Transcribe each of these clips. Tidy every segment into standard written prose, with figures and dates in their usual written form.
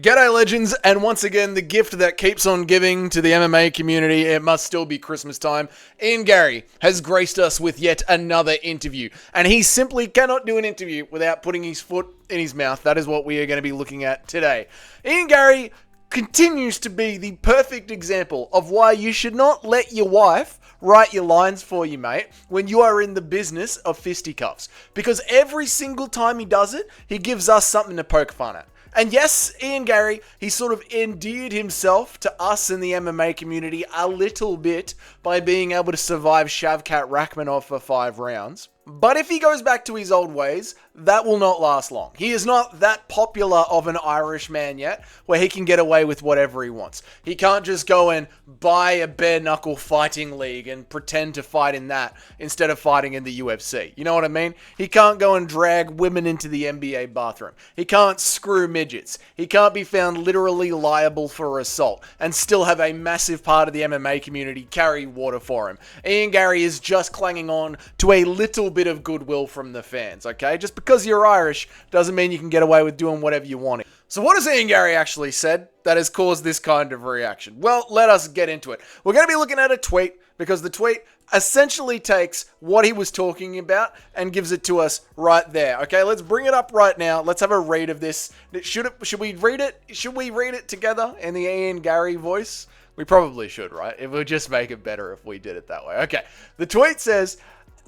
G'day legends, and once again, the gift that keeps on giving to the MMA community, it must still be Christmas time. Ian Garry has graced us with yet another interview, and he simply cannot do an interview without putting his foot in his mouth. That is what we are going to be looking at today. Ian Garry continues to be the perfect example of why you should not let your wife write your lines for you, mate, when you are in the business of fisticuffs. Because every single time he does it, he gives us something to poke fun at. And yes, Ian Garry, he sort of endeared himself to us in the MMA community a little bit by being able to survive Shavkat Rakhmonov for 5 rounds. But if he goes back to his old ways, that will not last long. He is not that popular of an Irish man yet, where he can get away with whatever he wants. He can't just go and buy a bare-knuckle fighting league and pretend to fight in that instead of fighting in the UFC. You know what I mean? He can't go and drag women into the NBA bathroom. He can't screw midgets. He can't be found literally liable for assault and still have a massive part of the MMA community carry water for him. Ian Garry is just clanging on to a little bit of goodwill from the fans, okay? Just because you're Irish doesn't mean you can get away with doing whatever you want. So what has Ian Garry actually said that has caused this kind of reaction? Well, let us get into it. We're going to be looking at a tweet because the tweet essentially takes what he was talking about and gives it to us right there. Okay, let's bring it up right now. Let's have a read of this. Should we read it? Should we read it together in the Ian Garry voice? We probably should, right? It would just make it better if we did it that way. Okay, the tweet says,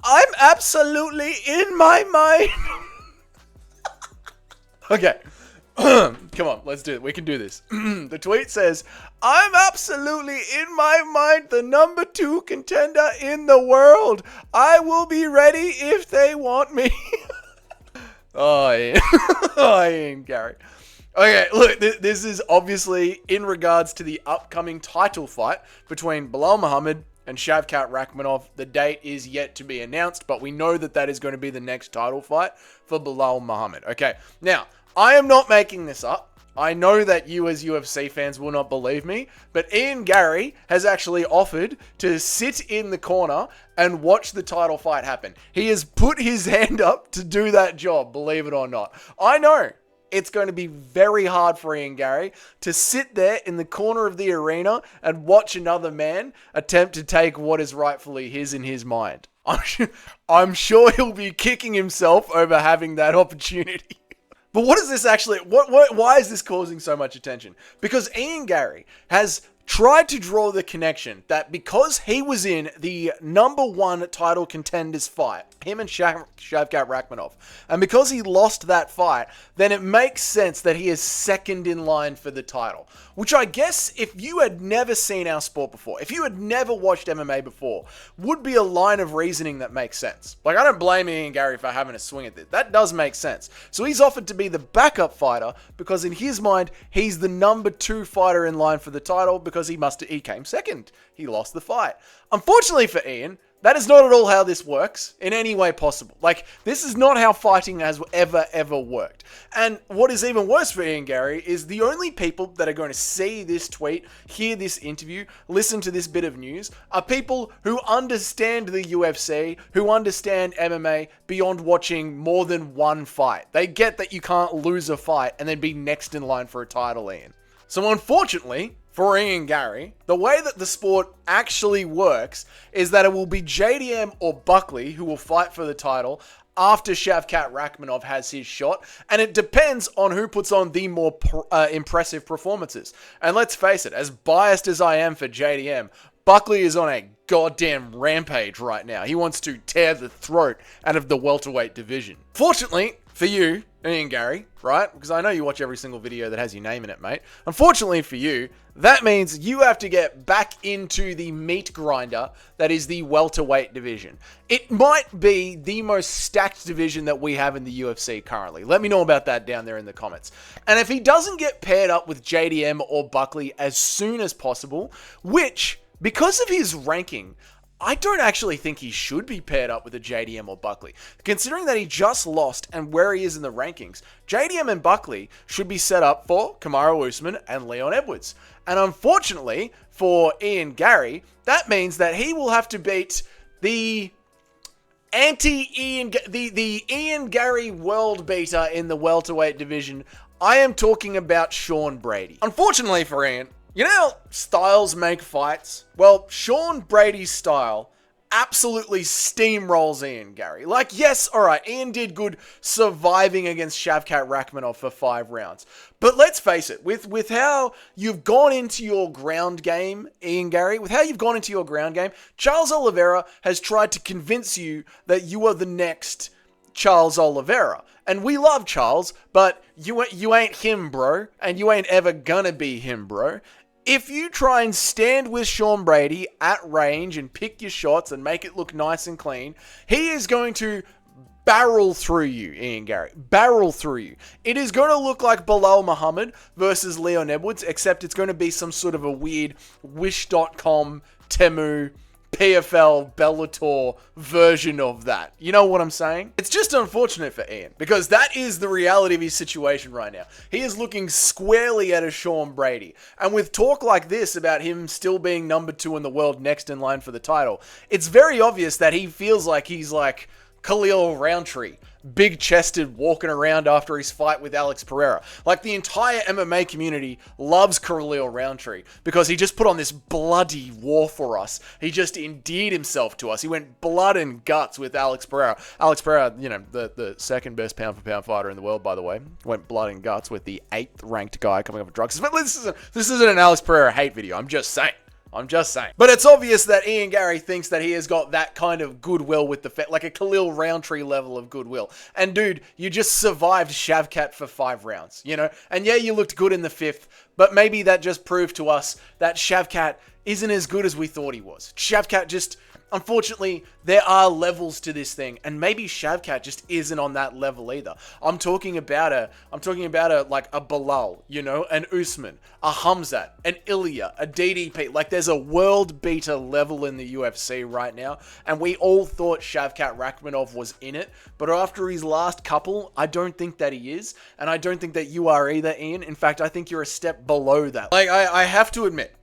"I'm absolutely in my mind." Okay. Come on, let's do it. We can do this. The tweet says, "I'm absolutely in my mind the number 2 contender in the world. I will be ready if they want me." Oh, Ian. Oh, Ian Garry. Okay, look, this is obviously in regards to the upcoming title fight between Belal Muhammad and Shavkat Rakhmonov. The date is yet to be announced, but we know that that is going to be the next title fight for Belal Muhammad. Okay, now, I am not making this up. I know that you as UFC fans will not believe me, but Ian Garry has actually offered to sit in the corner and watch the title fight happen. He has put his hand up to do that job, believe it or not. I know it's going to be very hard for Ian Garry to sit there in the corner of the arena and watch another man attempt to take what is rightfully his in his mind. I'm sure he'll be kicking himself over having that opportunity. But what is this actually, why is this causing so much attention? Because Ian Garry has tried to draw the connection that because he was in the number 1 title contenders fight, him and Shavkat Rakhmonov, and because he lost that fight, then it makes sense that he is second in line for the title. Which I guess, if you had never seen our sport before, if you had never watched MMA before, would be a line of reasoning that makes sense. Like, I don't blame Ian Garry for having a swing at this. That does make sense. So he's offered to be the backup fighter because in his mind, he's the number 2 fighter in line for the title because he came second. He lost the fight. Unfortunately for Ian, that is not at all how this works in any way possible. Like, this is not how fighting has ever worked. And what is even worse for Ian Garry is the only people that are going to see this tweet, hear this interview, listen to this bit of news, are people who understand the UFC, who understand MMA beyond watching more than one fight. They get that you can't lose a fight and then be next in line for a title, Ian. So unfortunately for Ian Garry, the way that the sport actually works is that it will be JDM or Buckley who will fight for the title after Shavkat Rakhmonov has his shot, and it depends on who puts on the more impressive performances. And let's face it, as biased as I am for JDM, Buckley is on a goddamn rampage right now. He wants to tear the throat out of the welterweight division. Fortunately for you, Ian Garry, right? Because I know you watch every single video that has your name in it, mate. Unfortunately for you, that means you have to get back into the meat grinder that is the welterweight division. It might be the most stacked division that we have in the UFC currently. Let me know about that down there in the comments. And if he doesn't get paired up with JDM or Buckley as soon as possible, which, because of his ranking, I don't actually think he should be paired up with a JDM or Buckley. Considering that he just lost and where he is in the rankings, JDM and Buckley should be set up for Kamaru Usman and Leon Edwards. And unfortunately for Ian Garry, that means that he will have to beat the Ian Garry world beater in the welterweight division I am talking about Sean Brady. Unfortunately for Ian, you know how styles make fights? Well, Sean Brady's style absolutely steamrolls Ian Garry. Like, yes, alright, Ian did good surviving against Shavkat Rakhmonov for 5 rounds. But let's face it, with how you've gone into your ground game, Ian Garry, with how you've gone into your ground game, Charles Oliveira has tried to convince you that you are the next Charles Oliveira. And we love Charles, but you ain't him, bro. And you ain't ever gonna be him, bro. If you try and stand with Sean Brady at range and pick your shots and make it look nice and clean, he is going to barrel through you, Ian Garry. Barrel through you. It is going to look like Bilal Muhammad versus Leon Edwards, except it's going to be some sort of a weird Wish.com, Temu, PFL, Bellator version of that. You know what I'm saying? It's just unfortunate for Ian, because that is the reality of his situation right now. He is looking squarely at a Sean Brady. And with talk like this about him still being number 2 in the world, next in line for the title, it's very obvious that he feels like he's like Khalil Roundtree, big-chested, walking around after his fight with Alex Pereira. Like, the entire MMA community loves Khalil Roundtree because he just put on this bloody war for us. He just endeared himself to us. He went blood and guts with Alex Pereira. Alex Pereira, you know, the second best pound-for-pound fighter in the world, by the way, went blood and guts with the 8th-ranked guy coming up with drugs. But this isn't an Alex Pereira hate video. I'm just saying. But it's obvious that Ian Garry thinks that he has got that kind of goodwill with the like a Khalil Roundtree level of goodwill. And dude, you just survived Shavkat for 5 rounds, you know? And yeah, you looked good in the 5th, but maybe that just proved to us that Shavkat isn't as good as we thought he was. Shavkat just... Unfortunately, there are levels to this thing, and maybe Shavkat just isn't on that level either. I'm talking about like a Bilal, you know, an Usman, a Hamzat, an Ilya, a DDP. Like, there's a world beater level in the UFC right now, and we all thought Shavkat Rakhmonov was in it, but after his last couple, I don't think that he is, and I don't think that you are either, Ian. In fact, I think you're a step below that. Like, I have to admit,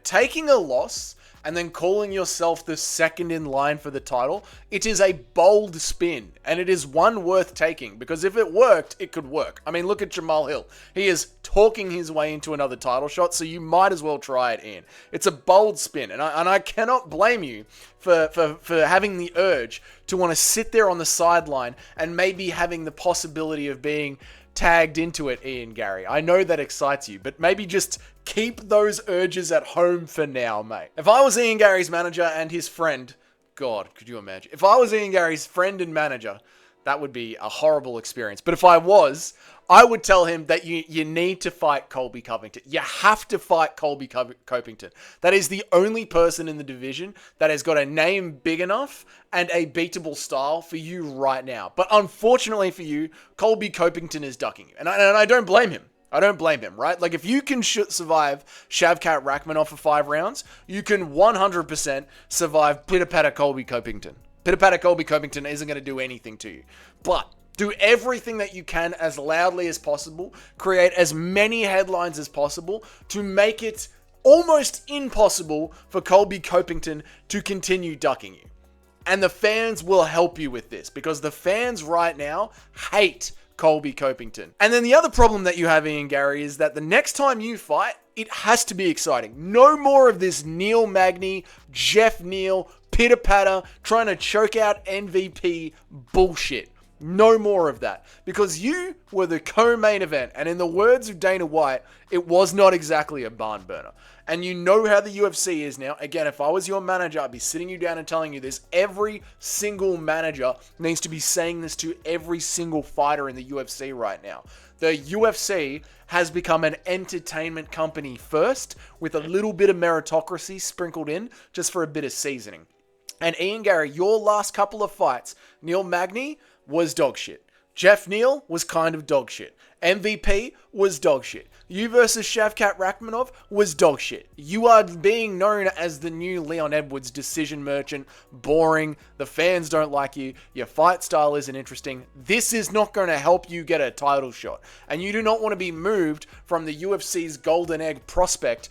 taking a loss and then calling yourself the second in line for the title, it is a bold spin, and it is one worth taking, because if it worked, it could work. I mean, look at Jamal Hill. He is talking his way into another title shot, so you might as well try it, Ian. It's a bold spin, and I cannot blame you for having the urge to want to sit there on the sideline and maybe having the possibility of being tagged into it, Ian Garry. I know that excites you, but maybe just keep those urges at home for now, mate. If I was Ian Garry's manager and his friend, God, could you imagine? If I was Ian Garry's friend and manager, that would be a horrible experience. But if I was, I would tell him that you need to fight Colby Covington. You have to fight Colby Covington. That is the only person in the division that has got a name big enough and a beatable style for you right now. But unfortunately for you, Colby Covington is ducking you. And I don't blame him. I don't blame him, right? Like, if you can survive Shavkat Rakhmonov for 5 rounds, you can 100% survive Pitter-Patter Colby Covington. Pitter-Patter Colby Covington isn't going to do anything to you. But do everything that you can as loudly as possible, create as many headlines as possible to make it almost impossible for Colby Covington to continue ducking you. And the fans will help you with this, because the fans right now hate Colby Covington. And then the other problem that you have, Ian Garry, is that the next time you fight, it has to be exciting. No more of this Neil Magny, Jeff Neal, pitter-patter, trying to choke out MVP bullshit. No more of that. Because you were the co-main event, and in the words of Dana White, it was not exactly a barn burner. And you know how the UFC is now. Again, if I was your manager, I'd be sitting you down and telling you this. Every single manager needs to be saying this to every single fighter in the UFC right now. The UFC has become an entertainment company first, with a little bit of meritocracy sprinkled in, just for a bit of seasoning. And Ian Garry, your last couple of fights, Neil Magny was dog shit. Jeff Neal was kind of dog shit. MVP was dog shit. You versus Shavkat Rakhmonov was dog shit. You are being known as the new Leon Edwards, decision merchant, boring, the fans don't like you, your fight style isn't interesting. This is not going to help you get a title shot. And you do not want to be moved from the UFC's golden egg prospect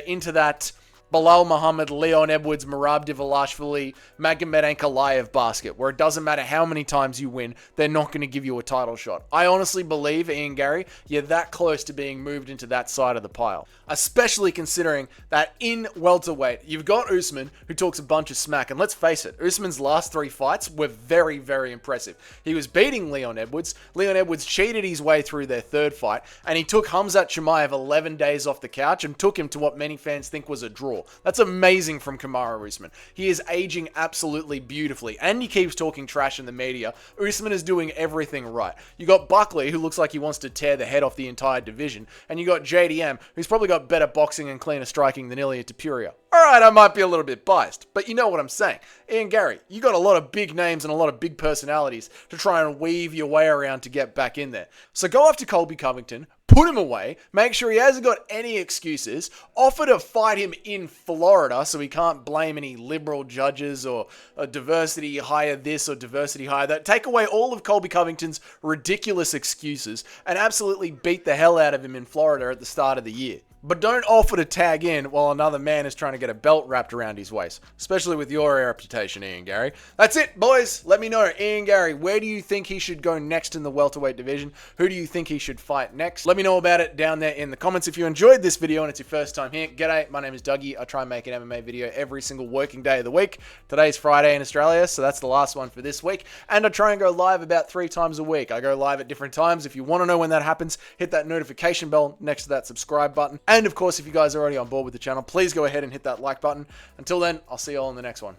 into that Bilal Muhammad, Leon Edwards, Merab Dvalishvili, Magomed Ankalaev basket, where it doesn't matter how many times you win, they're not going to give you a title shot. I honestly believe, Ian Garry, you're that close to being moved into that side of the pile. Especially considering that in welterweight, you've got Usman, who talks a bunch of smack. And let's face it, Usman's last 3 fights were very, very impressive. He was beating Leon Edwards. Leon Edwards cheated his way through their 3rd fight, and he took Khamzat Chimaev 11 days off the couch and took him to what many fans think was a draw. That's amazing from Kamaru Usman. He is aging absolutely beautifully, and he keeps talking trash in the media. Usman is doing everything right. You got Buckley, who looks like he wants to tear the head off the entire division, and you got JDM, who's probably got better boxing and cleaner striking than Ilia Topuria. Alright, I might be a little bit biased, but you know what I'm saying. Ian Garry, you got a lot of big names and a lot of big personalities to try and weave your way around to get back in there. So go after Colby Covington, put him away, make sure he hasn't got any excuses, offer to fight him in Florida so he can't blame any liberal judges or diversity hire this or diversity hire that. Take away all of Colby Covington's ridiculous excuses and absolutely beat the hell out of him in Florida at the start of the year. But don't offer to tag in while another man is trying to get a belt wrapped around his waist, especially with your reputation, Ian Garry. That's it, boys. Let me know, Ian Garry, where do you think he should go next in the welterweight division? Who do you think he should fight next? Let me know about it down there in the comments. If you enjoyed this video and it's your first time here, g'day, my name is Dougie. I try and make an MMA video every single working day of the week. Today's Friday in Australia, so that's the last one for this week. And I try and go live about 3 times a week. I go live at different times. If you want to know when that happens, hit that notification bell next to that subscribe button. And of course, if you guys are already on board with the channel, please go ahead and hit that like button. Until then, I'll see you all in the next one.